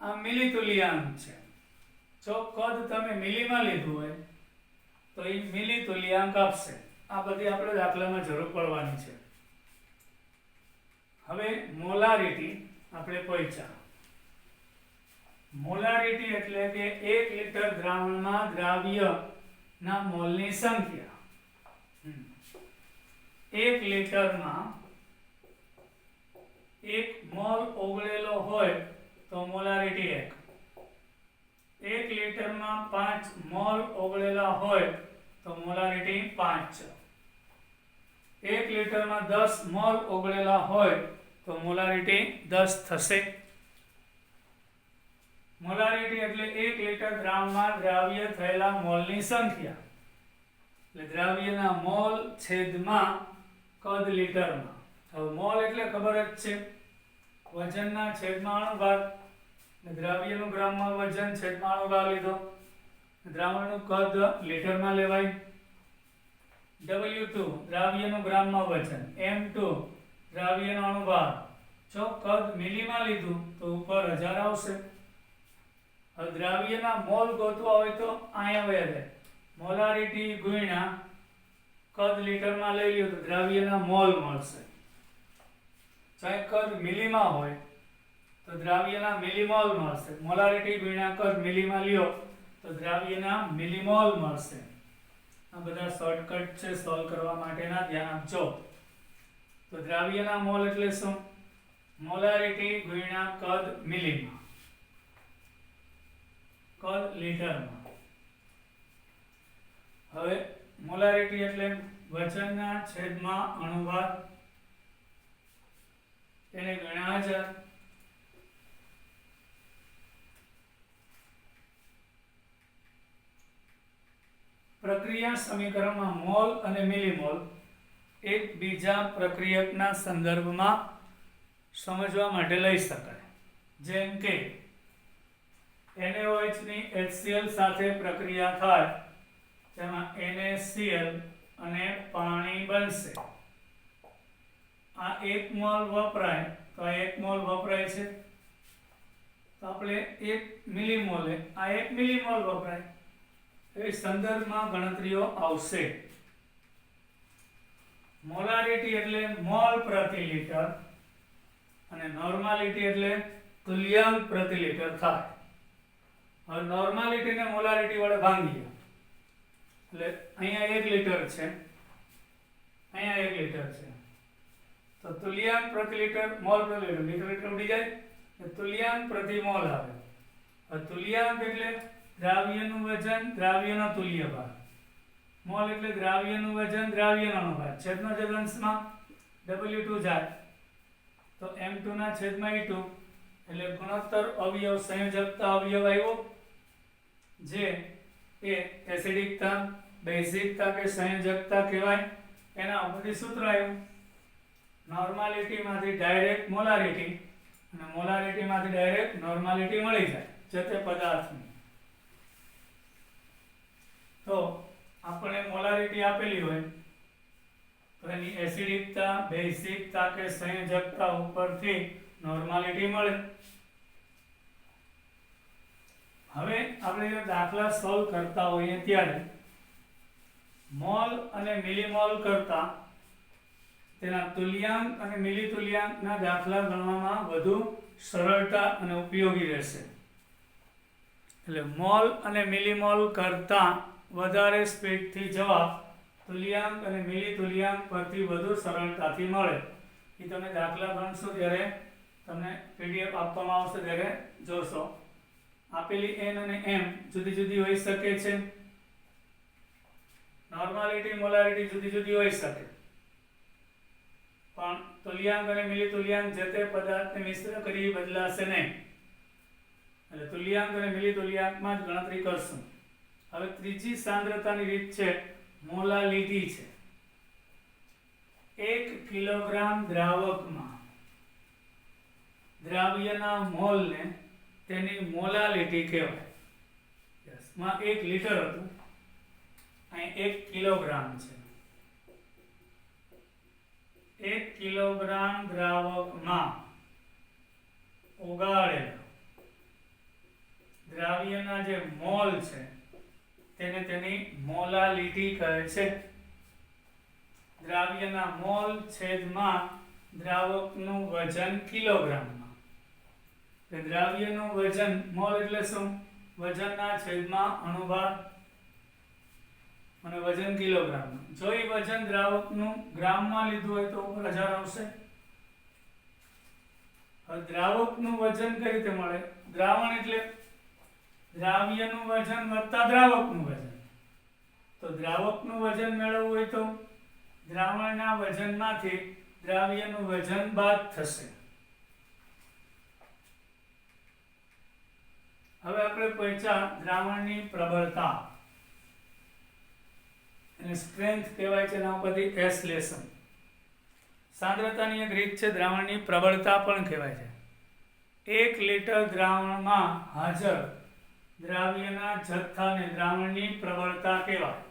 [SPEAKER 1] આ મિલી તુલ્યાંક છે. જો કદ તમે મિલીમાં લીધું હોય તો એ મિલી તુલ્યાંક આપશે. આ બધી આપણે દાખલામાં જરૂર પડવાની છે. હવે મોલારિટી આપણે પહોંચ્યા. મોલારિટી એટલે કે 1 લીટર દ્રાવણમાં દ્રાવ્યના મોલની સંખ્યા. 1 લીટરમાં 1 મોલ ઓગળેલો હોય તો મોલારિટી 1. 1 લીટરમાં 5 મોલ ઓગળેલા હોય તો મોલારિટી 5. 1 લીટરમાં 10 મોલ ઓગળેલા હોય તો મોલારિટી 10 થશે. મોલારિટી એટલે 1 લીટર દ્રાવણમાં દ્રાવ્ય થયેલા મોલની સંખ્યા. એટલે દ્રાવ્યના મોલ છેદમાં કદ લીટરમાં. હવે મોલ એટલે ખબર જ છે વજનના છેદમાં અણુભાર. દ્રાવ્યનું ગ્રામમાં વજન છેદમાં અણુભાર લીધો. દ્રાવણનું કદ લીટરમાં લેવાય. W2 દ્રાવ્યનું ગ્રામમાં વજન, M2 દ્રાવ્યનો અણુભાર. જો કદ મિલીમાં લીધું તો ઉપર 1000 આવશે. હવે દ્રાવ્યના મોલ ગોતવા હોય તો અહીંયા વહે મોલારિટી ગુણ્યા કદ લીટરમાં લઈ લ્યો તો દ્રાવ્યના મોલ મળશે. ચાહે કદ મિલીમાં હોય તો દ્રાવ્યના મિલીમોલ મળશે. મોલારિટી ગુણ્યા કદ મિલીમાં લ્યો તો દ્રાવ્યના મિલીમોલ મળશે. આ બધા શોર્ટકટ છે સોલ્વ કરવા માટેના, ધ્યાન આપજો. તો દ્રાવ્યના મોલ એટલે શું? મોલારિટી ગુણ્યા કદ મિલીમાં, કદ લીટરમાં. હવે મોલારિટી એટલે વજનના છેદમાં અણુભાર. તેને ગણ્યા 1000. પ્રક્રિયા સમીકરણમાં મોલ અને મિલીમોલ એકબીજા પ્રક્રિયકના સંદર્ભમાં સમજવા માટે લઈ શકાય. જેમ કે NaOH ની HCl સાથે પ્રક્રિયા થાય તેમાં NaCl અને પાણી બનશે. આ 1 મોલ વપરાય તો આ 1 મોલ વપરાય છે તો આપણે 1 મિલીમોલ, આ 1 મિલીમોલ વપરાય. એ સંદર્ભમાં ગણતરીઓ આવશે. મોલારિટી એટલે મોલ પ્રતિ લીટર અને નોર્માલિટી એટલે તુલ્યાંક પ્રતિ લીટર થાય. હવે નોર્માલિટી ને મોલારિટી વડે ભાંગીએ એટલે અહીંયા 1 લીટર છે, અહીંયા 1 લીટર છે તો તુલ્યાંક પ્રતિ લીટર મોલ પ્રતિ લીટર, લીટર લીટર ઉડી જાય એટલે તુલ્યાંક પ્રતિ મોલ આવે. હવે તુલ્યાંક એટલે દ્રાવ્યનું વજન દ્રાવ્યનો તુલ્યભાર. મોલ એટલે દ્રાવ્યનું વજન દ્રાવ્યનો અણુભાર. છેદનો છેદ અંશમાં W2 જાય તો m2 ના છેદમાં e2 એટલે ગુણોત્તર અવયવ સંયોજકતા અવયવ આવ્યો, જે એ એસિડિકતા, બેઝિકતા કે સંયોજકતા કહેવાય. એના ઉપરથી સૂત્ર આવ્યું નોર્માલિટી માંથી ડાયરેક્ટ મોલારિટી, અને મોલારિટી માંથી ડાયરેક્ટ નોર્માલિટી મળી જાય જે તે પદાર્થની. તો આપણે મોલારિટી આપેલી હોય તો એની એસિડિકતા, બેઝિકતા કે સંયોજકતા ઉપરથી નોર્માલિટી મળે. હવે આપણે દાખલા સોલ્વ કરતા હોઈએ ત્યારે મોલ અને મિલીમોલ કરતા તેના તુલ્યાંક અને મિલીતુલ્યાંકના દાખલા ગણવામાં વધુ સરળતા અને ઉપયોગી રહેશે. એટલે મોલ અને મિલીમોલ કરતા વધારે સ્પીડથી જવાબ તુલ્યાંક અને મિલીતુલ્યાંક પરથી વધુ સરળતાથી મળે. એ તમે દાખલા ગણશો ત્યારે તમને પીડીએફ આપવામાં આવશે ત્યારે જોશો. આપેલી n અને m જુદી જુદી હોઈ શકે છે, નોર્માલિટી, મોલારિટી જુદી જુદી હોઈ શકે, પણ તુલ્યાંક અને મિલીતુલ્યાંક જે તે પદાર્થને મિશ્ર કરી બદલાશે નહીં. એટલે તુલ્યાંક અને મિલીતુલ્યાંકમાં જ ગણતરી કરશું. હવે ત્રીજી સાંદ્રતાની રીત છે મોલાલિટી છે. 1 કિલોગ્રામ દ્રાવકમાં દ્રાવ્યના મોલને તેની મોલાલિટી કહેવાય. માં 1 લીટર હતું, અહીં 1 કિલોગ્રામ છે. 1 કિલોગ્રામ દ્રાવકમાં ઓગાળેલા દ્રાવ્યના જે મોલ છે તેને તેની મોલાલિટી કહે છે. દ્રાવ્યના મોલ છેદમાં દ્રાવકનું વજન કિલોગ્રામમાં. દ્રાવ્યનું વજન મોલ એટલે શું? વજનના છેદમાં અણુભાર અને વજન કિલોગ્રામમાં. જો એ વજન દ્રાવકનું ગ્રામમાં લીધું હોય તો ઉપર 1000 આવશે. હવે દ્રાવકનું વજન કઈ રીતે મળે? દ્રાવણ એટલે દ્રાવ્યનું વજન વત્તા દ્રાવકનું વજન. તો દ્રાવકનું વજન મેળવવું હોય તો દ્રાવણના વજનમાંથી દ્રાવ્યનું વજન બાદ થશે. હવે આપણે પહોંચ્યા દ્રાવણની પ્રબળતા, એને સ્ટ્રેન્થ કહેવાય છે. એના ઉપરથી S લેશન. સાંદ્રતાની એક રીત છે દ્રાવણની પ્રબળતા પણ કહેવાય છે. 1 લીટર દ્રાવણમાં હાજર દ્રાવ્યના જથ્થાને દ્રાવણની પ્રબળતા કહેવાય.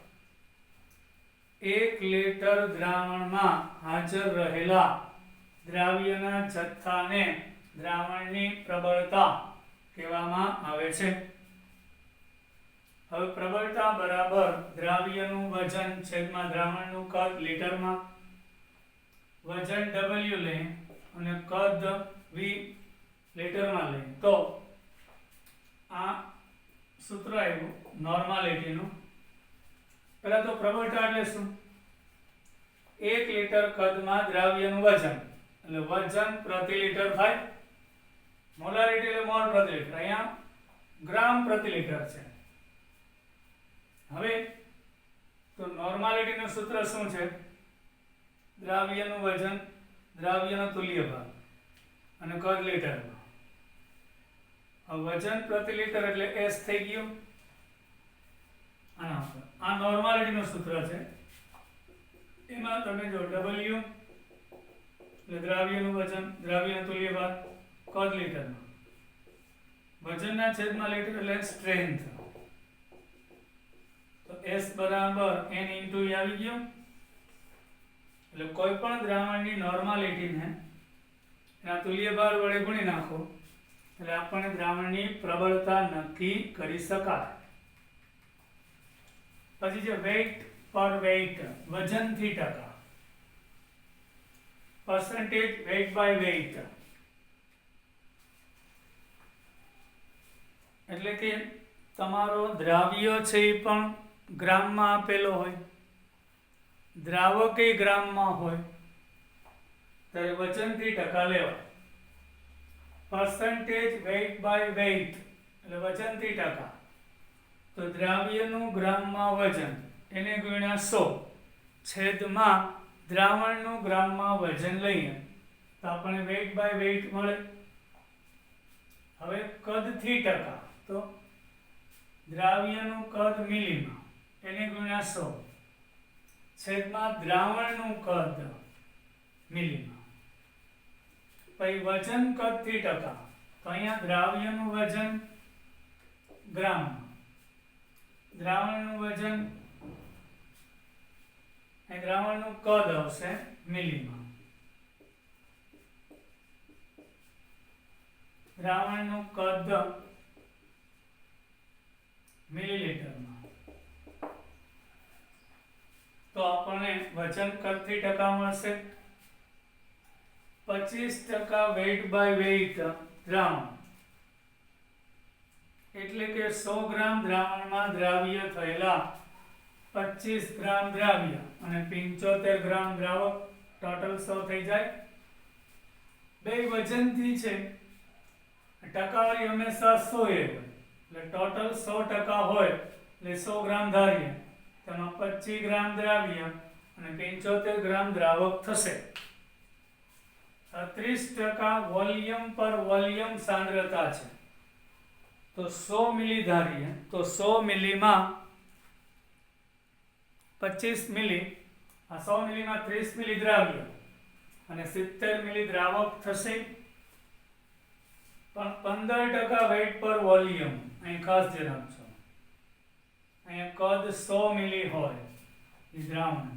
[SPEAKER 1] 1 લીટર દ્રાવણમાં હાજર રહેલા દ્રાવ્યના જથ્થાને દ્રાવણની પ્રબળતા કહેવામાં આવે છે. હવે પ્રબળતા બરાબર દ્રાવ્યનું વજન છેદમાં દ્રાવણનું કદ લીટરમાં. વજન W લે અને કદ V લીટરમાં લે તો આ સૂત્ર આવ્યું નોર્માલિટીનું. પહેલા તો પ્રબળતા એટલે શું? 1 લીટર કદમાં દ્રાવ્યનું વજન એટલે વજન પ્રતિ લીટર થાય. મોલારિટી એટલે મોલ પ્રતિ લીટર, અહીંયા ગ્રામ પ્રતિ લીટર છે. હવે તો નોર્માલિટીનું સૂત્ર શું છે? દ્રાવ્યનું વજન, દ્રાવ્યનો તુલ્ય ભાગ અને કદ લીટરમાં. વજન પ્રતિ લીટર એટલે S થઈ ગયું. આના ઉપર આ નોર્માલિટીનું સૂત્ર છે. એમાં તમે જો W એટલે દ્રાવ્યનું વજન, દ્રાવ્યનો તુલ્ય ભાગ, કદ લીટરમાં. વજનના છેદમાં લીટર એટલે સ્ટ્રેન્થ. તો S બરાબર N into E આવી ગયો. એટલે કોઈ પણ દ્રાવણની નોર્માલિટીને એના તુલ્યભાર વડે ગુણી નાખો એટલે આપણને દ્રાવણની પ્રબળતા નક્કી કરી શકાય. પછી જે વેઇટ પર વેઇટ, વજનથી ટકા, percentage weight by weight, એટલે કે તમારો દ્રાવ્ય છે એ પણ ગ્રામમાં આપેલો હોય, દ્રાવક એ ગ્રામમાં હોય, ત્યારે વજનથી ટકા લેવા. percentage weight by weight એટલે વજનથી ટકા. તો દ્રાવ્યનું ગ્રામમાં વજન એને ગુણ્યા 100 છેદમાં દ્રાવણનું ગ્રામમાં વજન લઈએ તો આપણને વેઇટ બાય વેઇટ મળે. હવે કદથી ટકા, તો દ્રાવ્યનું કદ મિલીમાં એને ગુણ્યા 100 છેદમાં દ્રાવણનું કદ મિલીમાં. પછી વજન કદથી ટકા, તો અહીંયા દ્રાવ્યનું વજન ગ્રામમાં, દ્રાવણનું વજન એ દ્રાવણનું કદ આવશે મિલીમાં, દ્રાવણનું કદ મિલીલીટરમાં. તો આપણને વજન કદથી ટકા મળશે. 25% વેઇટ બાય વેઇટ દ્રાવણ, એટલે કે 100 ગ્રામ દ્રાવણમાં દ્રાવ્ય થયેલા 25 ગ્રામ દ્રાવ્ય અને 75 ગ્રામ દ્રાવક, ટોટલ 100 થઈ જાય. બે વજનથી છે, ટકાવારી હંમેશા 100 હોય, એટલે ટોટલ 100% હોય એટલે 100 ગ્રામ ધારીએ, તેમાં 25 ગ્રામ દ્રાવ્ય અને 75 ગ્રામ દ્રાવક થશે. 30% વોલ્યુમ પર વોલ્યુમ સાંદ્રતા છે, તો 100 મિલી ધારીએ તો 100 મિલીમાં 25 મિલી, આ 100 મિલીમાં 30 મિલી દ્રાવ્ય અને 70 મિલી દ્રાવક થશે. પણ 15% વેઇટ પર વોલ્યુમ, અહીં ખાસ ધ્યાન આપજો, અહીંયા કદ 100 મિલી હોય એ દ્રાવણ,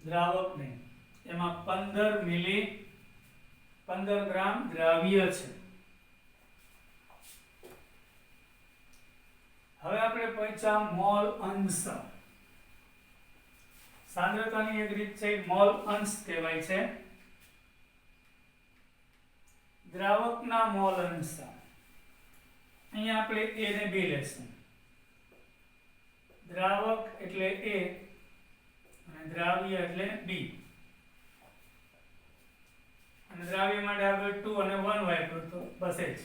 [SPEAKER 1] દ્રાવક નહીં, એમાં 15 મિલી 15 ગ્રામ દ્રાવ્ય છે. હવે આપણે પહોંચ્યા મોલ અંશ. સાંદ્રતાની એક રીત છે મોલ અંશ કહેવાય છે. દ્રાવકના મોલ અંશ, અહીંયા આપણે A ને B લેશું. દ્રાવક એટલે A અને દ્રાવ્ય એટલે B. અને દ્રાવ્ય માટે આપણે 2 અને 1 વાપર્યું તો બસ એ જ.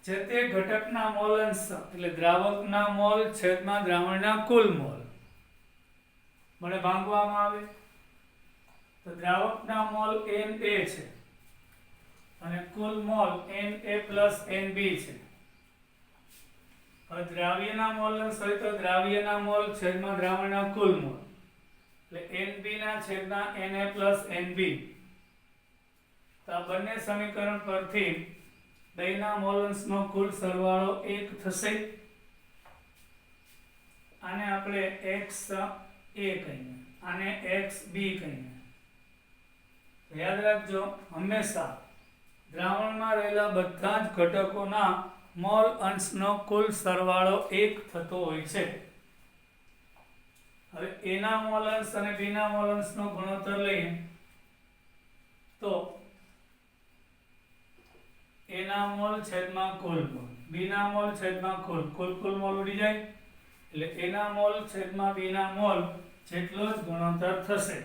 [SPEAKER 1] જે તે ઘટકના મોલ અંશ એટલે દ્રાવકના મોલ છેદમાં દ્રાવણના કુલ મોલ મને ભાંગવામાં આવે, તો દ્રાવકના મોલ Na છે અને કુલ મોલ Na પ્લસ Nb છે. હવે દ્રાવ્યના મોલ અંશ હોય તો દ્રાવ્યના મોલ છેદમાં દ્રાવણના કુલ મોલ, એટલે Nb ના છેદના Na પ્લસ Nb. તો આ બંને સમીકરણ પરથી બેના મોલ અંશનો કુલ સરવાળો 1 થશે. આને આપણે XA કહીએ, આને XB કહીએ. યાદ રાખજો, હંમેશા દ્રાવણમાં રહેલા બધા જ ઘટકોના મોલ અંશનો કુલ સરવાળો 1 થતો હોય છે. હવે A ના મોલ અંશ અને B ના મોલ અંશનો ગુણોત્તર લઈએ તો A ના મોલ છેદમાં કુલ મોલ, B ના મોલ છેદમાં કુલ મોલ ઉડી જાય, એટલે A ના મોલ છેદમાં B ના મોલ જેટલો જ ગુણોત્તર થશે.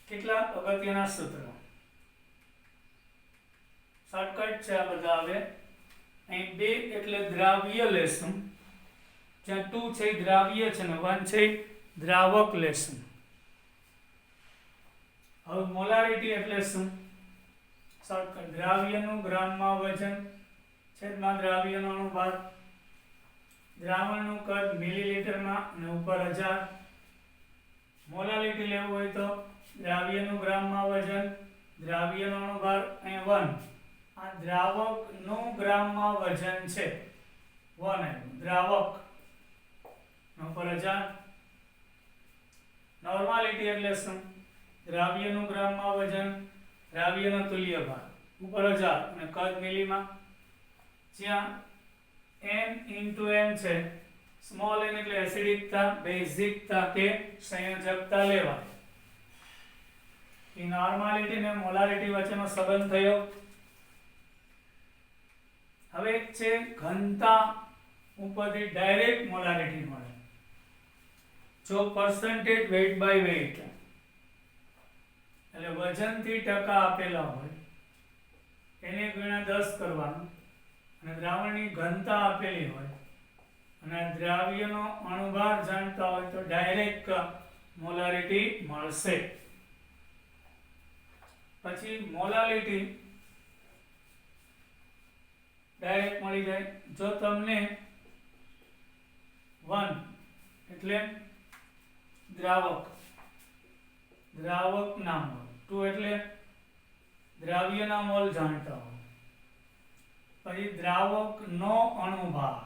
[SPEAKER 1] કેટલા અગત્યના સૂત્રો, શોર્ટકટ છે આ બધા. હવે અહીં 2 એટલે દ્રાવ્ય લેશું, જ્યાં 2 છે દ્રાવ્ય છે ને 1 છે દ્રાવક લેશું. હવે મોલારિટી એટલે શું? શોર્ટકટ, દ્રાવ્યનું ગ્રામમાં વજન છેદમાં દ્રાવ્યનો અણુભાર, દ્રાવણનું કદ મિલીલીટરમાં અને ઉપર 1000. મોલારિટી લેવું હોય તો દ્રાવ્યનું ગ્રામમાં વજન, દ્રાવ્યનો અણુભાર અહીં 1, આ દ્રાવકનું ગ્રામમાં વજન છે 1 આવ્યું, દ્રાવક ઉપર 1000. નોર્માલિટી એટલે શું? દ્રાવ્યનું ગ્રામમાં વજન, દ્રાવ્યનો તુલ્ય ભાર ઉપર 1000 અને કદ મિલીમાં, જ્યાં n × n છે. સ્મોલ n એટલે એસિડિકતા, બેઝિકતા કે સંયોજકતા લેવાય. એ નોર્માલિટી ને મોલારિટી વચ્ચેનો સંબંધ થયો. હવે એક છે ઘનતા, ઉપરથી ડાયરેક્ટ મોલારિટી મળે. જો પર્સન્ટેજ વેઇટ બાય વેઇટ એટલે વજનથી ટકા આપેલા હોય એને ગુણ્યા 10 કરવાનું, અને દ્રાવણની ઘનતા આપેલી હોય અને દ્રાવ્યનો અણુભાર જાણતા હોય તો ડાયરેક્ટ મોલારિટી મળશે. પછી મોલારિટી ડાયરેક્ટ મળી જાય જો તમને 1 એટલે દ્રાવકના મોલ, 2 એટલે દ્રાવ્યના મોલ જાણતા હો, પછી દ્રાવકનો અણુભાર,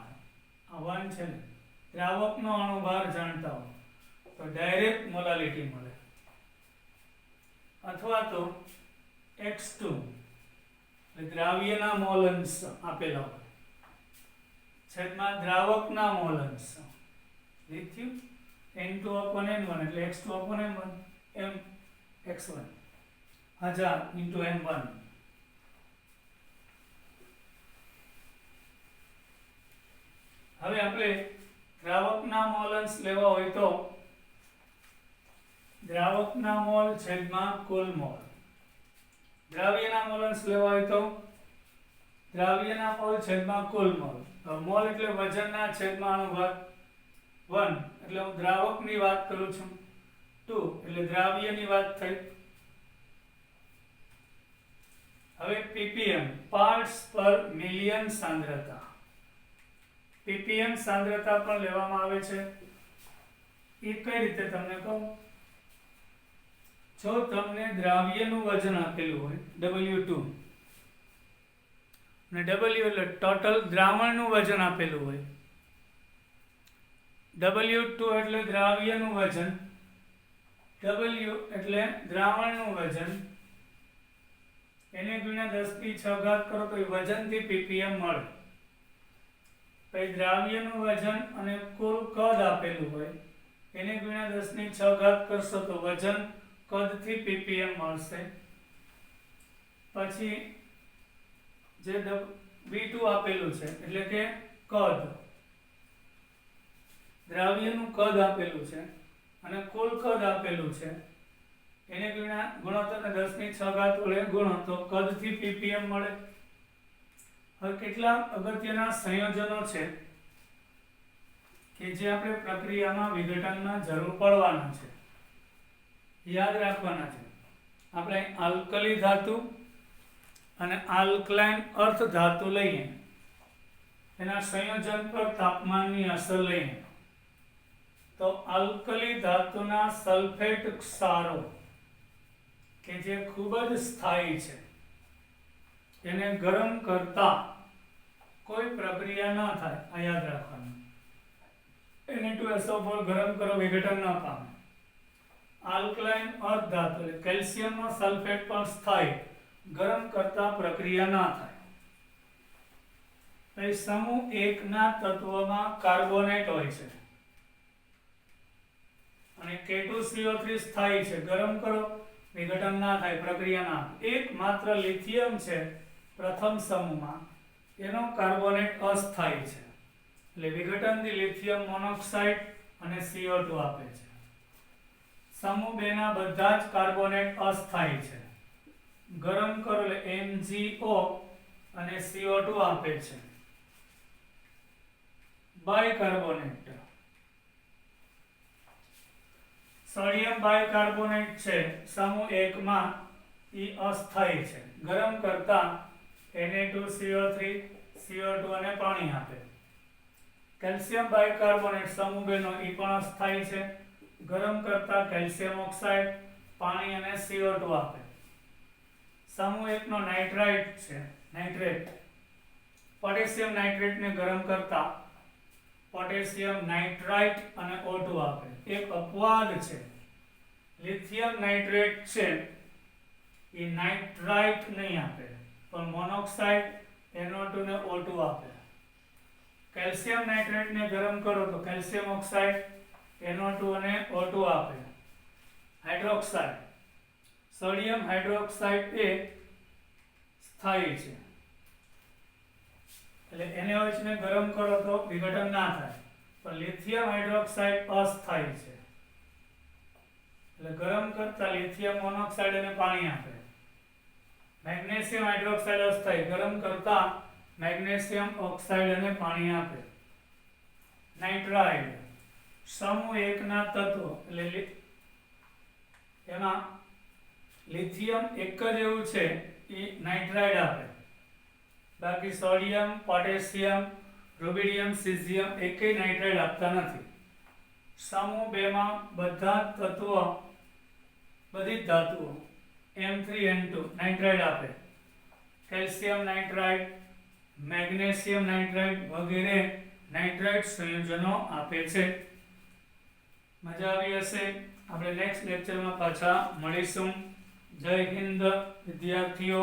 [SPEAKER 1] આ 1 છે ને, દ્રાવકનો અણુભાર જાણતા હો તો ડાયરેક્ટ મોલાલિટી મળે. અથવા તો x2 એટલે દ્રાવ્યના મોલ અંશ આપેલા હોય છેદમાં દ્રાવકના મોલ અંશ લીધું n2/n1 એટલે x2/n1 m x1 1000 into m1. હવે આપણે દ્રાવકના મોલ અંશ લેવા હોય તો દ્રાવકના મોલ છેદમાં કુલ મોલ, દ્રાવ્યના મોલ અંશ લેવા હોય તો દ્રાવ્યના મોલ છેદમાં કુલ મોલ. મોલ એટલે વજનના છેદમાં અણુભાર, 1 એટલે હું દ્રાવકની વાત કરું છું, 2 એટલે દ્રાવ્યની વાત થઈ. હવે ppm પાર્ટ્સ પર મિલિયન સાંદ્રતા, ppm સાંદ્રતા પણ લેવામાં આવે છે. એ કઈ રીતે તમને કહું, જો તમને દ્રાવ્યનું વજન આપેલું હોય W2 અને W એટલે ટોટલ દ્રાવણનું વજન આપેલું હોય, W2 એટલે દ્રાવ્યનું વજન, W એટલે દ્રાવણનું વજન, એને ગુણ્યા 10⁶ કરો તો એ વજનથી ppm મળે. પછી દ્રાવ્યનું વજન અને કુલ કદ આપેલું હોય એને ગુણ્યા 10⁶ કરશો તો વજન કદથી ppm મળશે. પછી જે V2 આપેલું છે એટલે કે કદ, દ્રાવ્યનું કદ આપેલું છે અને કુલ કદ આપેલું છે એને ગુણોત્તરને 10⁶ વડે ગુણો તો કદથી ppm મળે. હવે કેટલાક અગત્યના સંયોજનો છે કે જે આપણે પ્રક્રિયામાં વિઘટનમાં જરૂર પડવાના છે, યાદ રાખવાના છે. આપણે આલ્કલી ધાતુ અને આલ્કલાઇન અર્થ ધાતુ લઈએ, એના સંયોજન પર તાપમાનની અસર લઈએ તો આલ્કલી ધાતુના સલ્ફેટ ક્ષારો કે જે ખૂબ જ સ્થાયી છે એને ગરમ કરતા કોઈ પ્રક્રિયા ન થાય, આ યાદ રાખવાનું. Na2SO4 ગરમ કરો વિઘટન ન પામે. આલ્કલાઇન અર્ધ ધાતુ એટલે કેલ્શિયમનો સલ્ફેટ પણ સ્થાયી, ગરમ કરતા પ્રક્રિયા ન થાય. પછી સમૂહ 1 ના તત્વમાં કાર્બોનેટ હોય છે અને K2CO3 સ્થાયી છે, ગરમ કરો વિઘટન ના થાય, પ્રક્રિયા ના થાય. એક માત્ર લિથિયમ છે પ્રથમ સમૂહમાં, એનો કાર્બોનેટ અસ્થાયી છે એટલે વિઘટનથી લિથિયમ મોનોક્સાઇડ અને CO2 આપે છે. સમૂહ 2 ના બધા જ કાર્બોનેટ અસ્થાયી છે, ગરમ કરો એટલે MgO અને CO2 આપે છે. બાયકાર્બોનેટ, સોડિયમ બાયકાર્બોનેટ છે સમૂહ 1 માં, એ અસ્થાયી છે, ગરમ કરતા Na2CO3 CO2 અને પાણી આપે. કેલ્શિયમ બાયકાર્બોનેટ સમૂહ 2 નો, એ પણ અસ્થાયી છે, ગરમ કરતા કેલ્શિયમ ઓક્સાઇડ, પાણી અને CO2 આપે. સમૂહ 1 નો નાઇટ્રાઇટ છે, નાઇટ્રેટ, પોટેશિયમ નાઇટ્રેટને ગરમ કરતા પોટેશિયમ નાઇટ્રાઇટ અને O2 આપે. એક અપવાદ છે, લિથિયમ નાઇટ્રેટ છે એ નાઇટ્રાઇટ નહીં આપે પણ મોનોક્સાઇડ NO2 ને O2 આપે. કેલ્શિયમ નાઇટ્રેટને ગરમ કરો તો કેલ્શિયમ ઓક્સાઇડ NO2 અને O2 આપે. હાઇડ્રોક્સાઇડ, સોડિયમ હાઇડ્રોક્સાઇડ એ સ્થાયી છે એટલે NaOH ને ગરમ કરો તો વિઘટન ના થાય, પણ લિથિયમ હાઇડ્રોક્સાઇડ અસ્થાયી છે એટલે ગરમ કરતા લિથિયમ મોનોક્સાઇડ અને પાણી આપે. મેગ્નેશિયમ હાઇડ્રોક્સાઇડ અસ્થાયી, ગરમ કરતા મેગ્નેશિયમ ઓક્સાઇડ અને પાણી આપે. નાઇટ્રાઇડ સમૂહ 1 ના તત્વો એટલે એમાં લિથિયમ એક જ એવું છે એ નાઇટ્રાઇડ આપે, બાકી સોડિયમ, પોટેશિયમ, રૂબિડિયમ, સીઝિયમ એકેય નાઇટ્રાઇડ આપતા નથી. સમૂહ 2 માં બધા તત્વો, બધી જ ધાતુઓ M3N2 નાઇટ્રાઇડ આપે. કેલ્શિયમ નાઇટ્રાઇડ, મેગ્નેશિયમ નાઇટ્રાઇડ વગેરે નાઇટ્રાઇડ સંયોજનો આપે છે. મજા આવી હશે. આપણે નેક્સ્ટ લેક્ચરમાં પાછા મળીશું. જય હિન્દ વિદ્યાર્થીઓ.